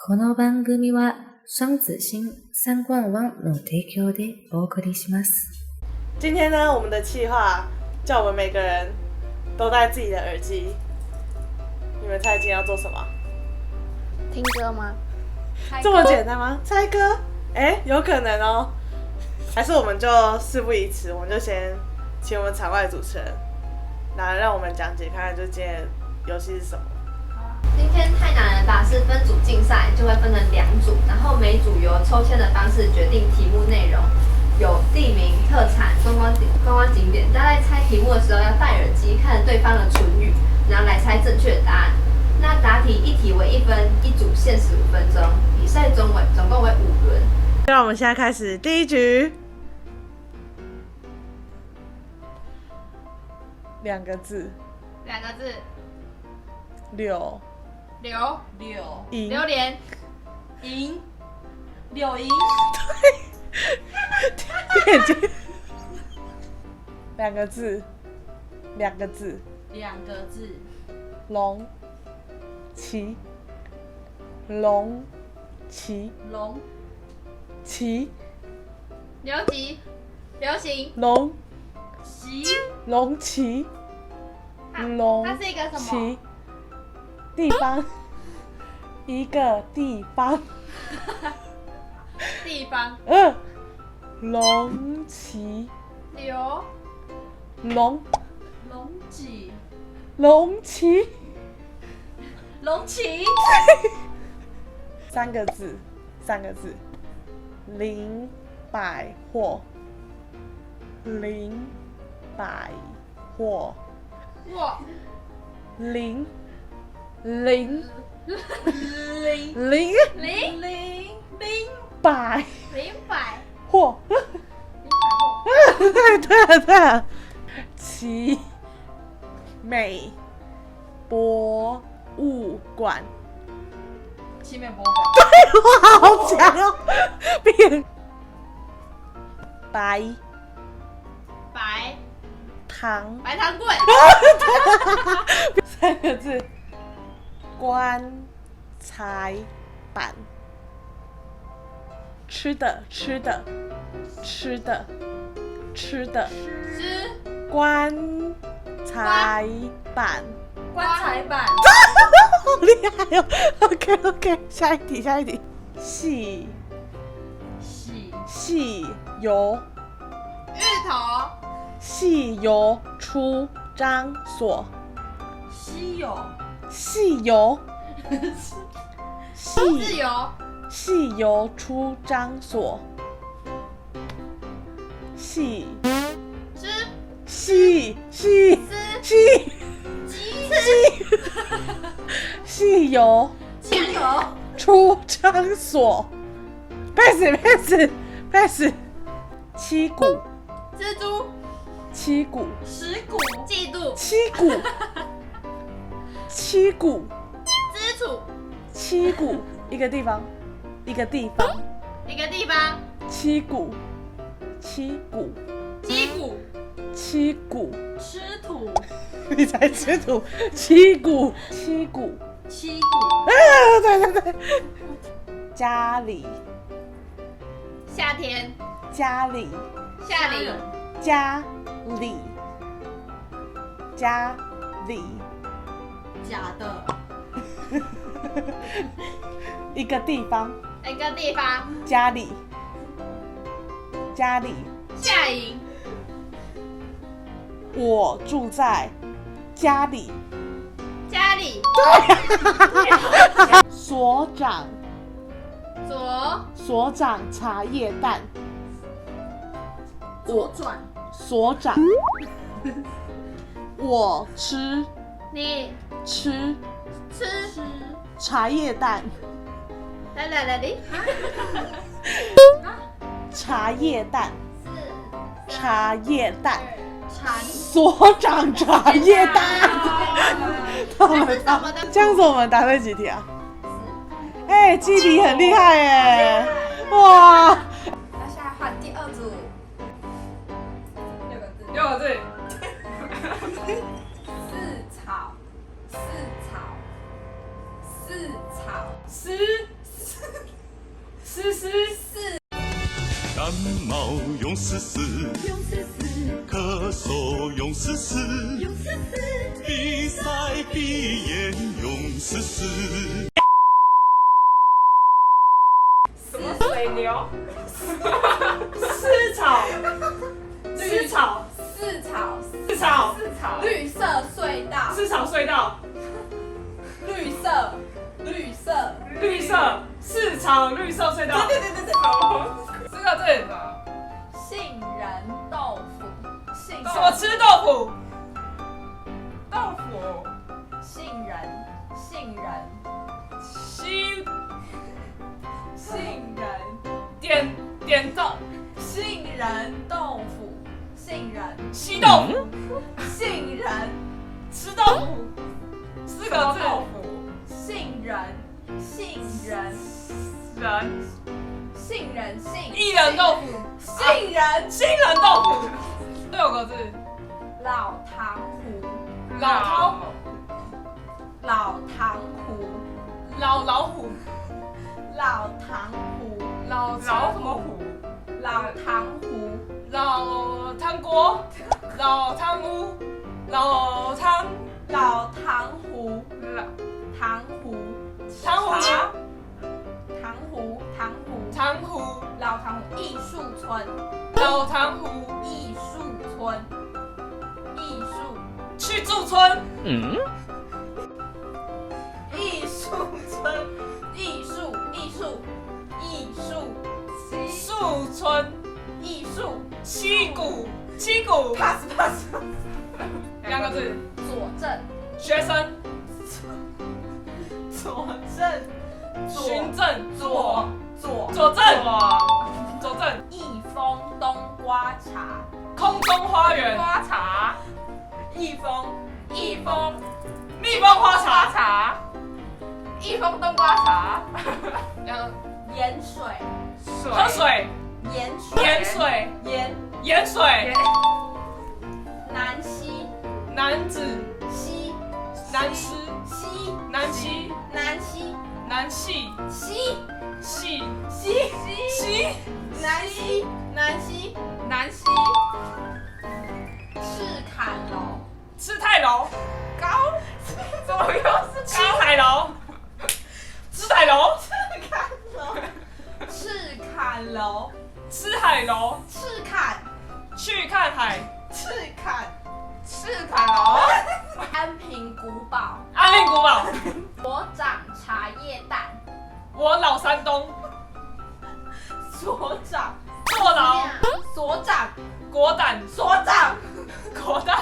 この番組は双子星三冠王の提供でお送りします。今天呢，我们的企划叫我们每个人都戴自己的耳机。你们猜今天要做什么？听歌吗？这么简单吗？猜歌？有可能哦。还是我们就事不宜迟，我们就先请我们场外主持人来让我们讲解看看，就今天的游戏是什么。今天太难了吧是分组竞赛，就会分成2组，然后每组由抽签的方式决定题目内容，有地名、特产、观光景点。大家在猜题目的时候要戴耳机，看着对方的唇语，然后来猜正确的答案。那答题一题为1分，一组限15分钟，比赛总共为5轮。让我们现在开始第一局。2个字。2个字。柳。榴莲。银。柳银。对。眼睛。2个字。龙。旗。旗。留级。流行。龙旗。它是一个什么？地方。一个地方。龙旗。龙旗。3个字。林百货。哇。林百货。对了。奇美博物馆。对，哇，好强哦！白糖柜。3个字。棺材板。吃的。棺材板。好厉害哦 ！OK， 下一题。细油。芋头。细油出张所。西油。细油出张所。细油出张所。pass。七股。蜘蛛。七股。10股。嫉妒。七股。知足。七股。一个地方。七股。吃土。你才吃土。七股。对。家里。夏天。家里。假的。一个地方。家里。夏营。我住在家里。所长茶叶蛋。所长。我吃茶叶蛋。茶叶蛋。所长茶叶蛋。这样子我们答对几题啊？记题很厉害耶！哇！那现在换第2组。6个字。四草。丝丝丝感冒用丝丝，咳嗽用丝丝，鼻塞鼻炎用丝丝。什么水牛？丝草，丝草，四草，丝草，四草，绿色隧道，丝草隧道，绿色，绿色，绿色，丝草绿色隧道。对， 4个字。杏仁豆腐，杏什么吃豆腐？豆腐。杏仁，杏杏仁，点豆。杏仁豆腐，杏仁，吸豆腐。杏仁，吃豆腐。4个字。杏仁，杏仁，杏仁，薏仁豆腐。杏仁，杏仁豆腐。6个字。老糖糊，老汤。老糖糊，老老虎。老糖糊，老什么虎？老糖糊，老汤锅。老汤屋。老汤。老糖糊，糖糊，糖糊。糖糊，糖糊，糖糊。老糖糊，艺术村，老糖湖。艺术村，艺术，去驻村。艺术村，艺术，艺术，艺术，树村。艺术，七股。 pass， 2个字。佐证，学生。佐证，循证。佐佐证。益丰冬瓜茶，空中花园。茶，益丰，蜜蜂花茶。益丰冬瓜茶，盐水，喝水。盐水，盐水。南溪，男子。溪，南师。溪，南溪。南溪，南戏。溪，戏。溪，南溪，南溪，赤坎楼，吃太楼。高，怎么又是吃海楼。吃海楼。赤坎楼，吃海楼。赤坎，去看海。赤坎楼，安平古堡，安平古堡。所长茶叶蛋，我老山东。所长，坐牢。所长，果胆。所长，果蛋。